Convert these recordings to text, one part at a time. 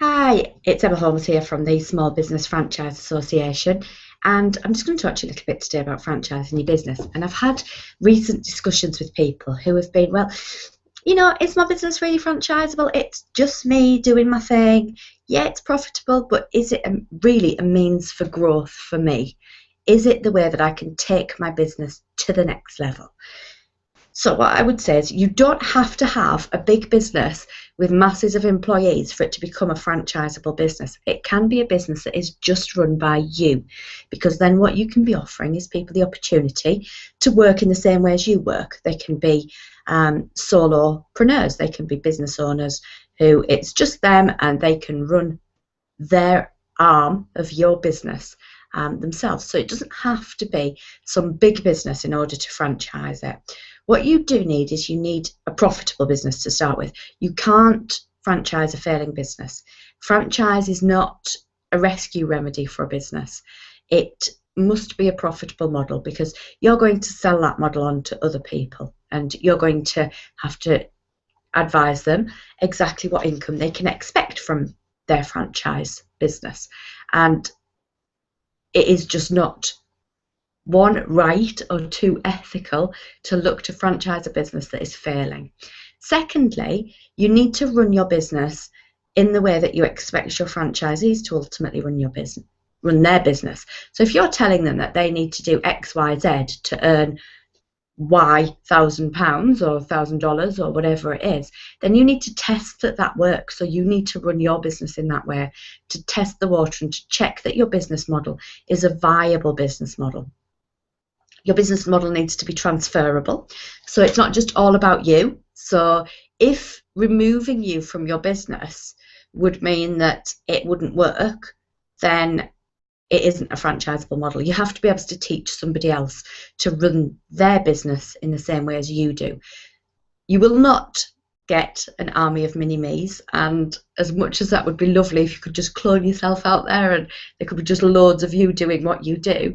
Hi, it's Emma Holmes here from the Small Business Franchise Association, and I'm just going to talk to you a little bit today about franchising your business. And I've had recent discussions with people who have been, well, is my business really franchisable? It's just me doing my thing. Yeah, it's profitable, but is it really a means for growth for me? Is it the way that I can take my business to the next level? So what I would say is you don't have to have a big business with masses of employees for it to become a franchisable business. It can be a business that is just run by you, because then what you can be offering is people the opportunity to work in the same way as you work. They can be solopreneurs, they can be business owners who it's just them and they can run their arm of your business themselves. So it doesn't have to be some big business in order to franchise it. What you do need is you need a profitable business to start with. You can't franchise a failing business. Franchise is not a rescue remedy for a business. It must be a profitable model, because you're going to sell that model on to other people and you're going to have to advise them exactly what income they can expect from their franchise business. And it is just not, one, right, or two, ethical to look to franchise a business that is failing. Secondly, you need to run your business in the way that you expect your franchisees to ultimately run their business. So if you're telling them that they need to do X, Y, Z to earn Y £1,000 or $1,000 or whatever it is, then you need to test that that works. So you need to run your business in that way to test the water and to check that your business model is a viable business model. Your business model needs to be transferable. So it's not just all about you. So if removing you from your business would mean that it wouldn't work, then it isn't a franchisable model. You have to be able to teach somebody else to run their business in the same way as you do. You will not get an army of mini-me's, and as much as that would be lovely if you could just clone yourself out there and there could be just loads of you doing what you do,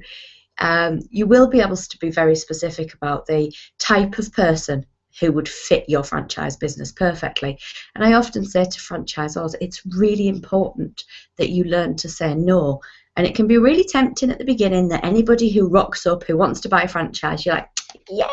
you will be able to be very specific about the type of person who would fit your franchise business perfectly. And I often say to franchisors, it's really important that you learn to say no. And it can be really tempting at the beginning that anybody who rocks up who wants to buy a franchise, you're like, yay,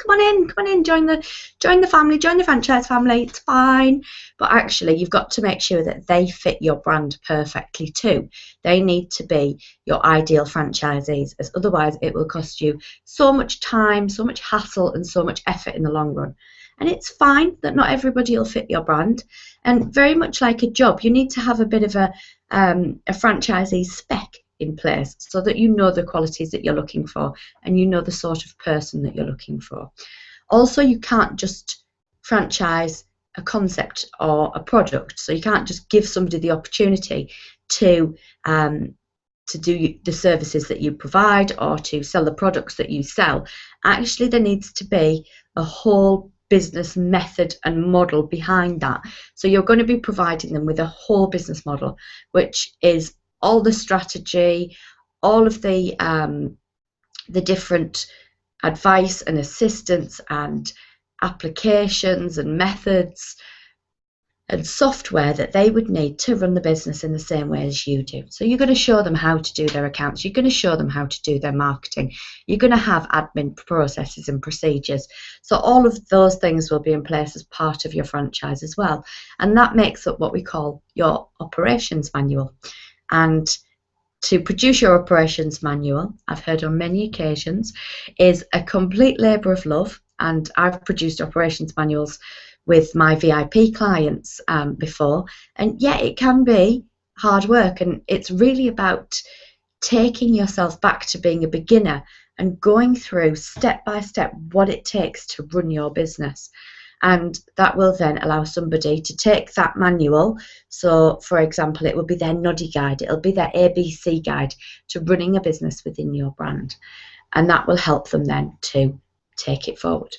come on in, join the family, join the franchise family, it's fine. But actually, you've got to make sure that they fit your brand perfectly too. They need to be your ideal franchisees, as otherwise it will cost you so much time, so much hassle, and so much effort in the long run. And it's fine that not everybody will fit your brand. And very much like a job, you need to have a bit of a franchisee spec in place so that you know the qualities that you're looking for and you know the sort of person that you're looking for. Also, you can't just franchise a concept or a product. So you can't just give somebody the opportunity to do the services that you provide or to sell the products that you sell. Actually, there needs to be a whole business method and model behind that. So you're going to be providing them with a whole business model, which is all the strategy, all of the different advice and assistance and applications and methods and software that they would need to run the business in the same way as you do. So you're going to show them how to do their accounts, you're going to show them how to do their marketing, you're going to have admin processes and procedures. So all of those things will be in place as part of your franchise as well. And that makes up what we call your operations manual. And to produce your operations manual, I've heard on many occasions, is a complete labour of love. And I've produced operations manuals with my VIP clients before, and yeah, it can be hard work, and it's really about taking yourself back to being a beginner and going through step by step what it takes to run your business. And that will then allow somebody to take that manual. So for example, it will be their Noddy guide, it'll be their ABC guide to running a business within your brand, and that will help them then to take it forward.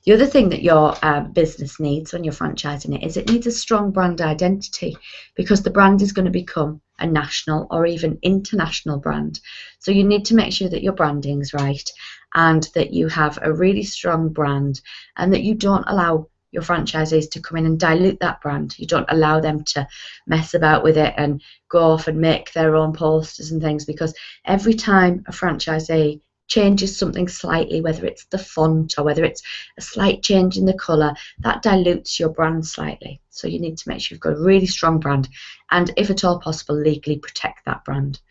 The other thing that your business needs when you're franchising it is it needs a strong brand identity, because the brand is going to become a national or even international brand. So you need to make sure that your branding's right and that you have a really strong brand and that you don't allow your franchisees to come in and dilute that brand. You don't allow them to mess about with it and go off and make their own posters and things, because every time a franchisee changes something slightly, whether it's the font or whether it's a slight change in the colour, that dilutes your brand slightly. So you need to make sure you've got a really strong brand, and if at all possible, legally protect that brand.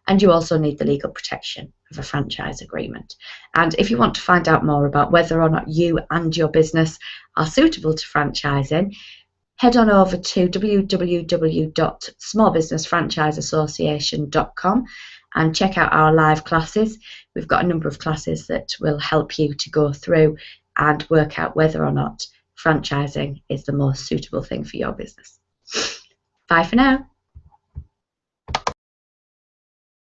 And you also need the legal protection of a franchise agreement. And if you want to find out more about whether or not you and your business are suitable to franchising, head on over to www.smallbusinessfranchiseassociation.com and check out our live classes. We've got a number of classes that will help you to go through and work out whether or not franchising is the most suitable thing for your business. Bye for now.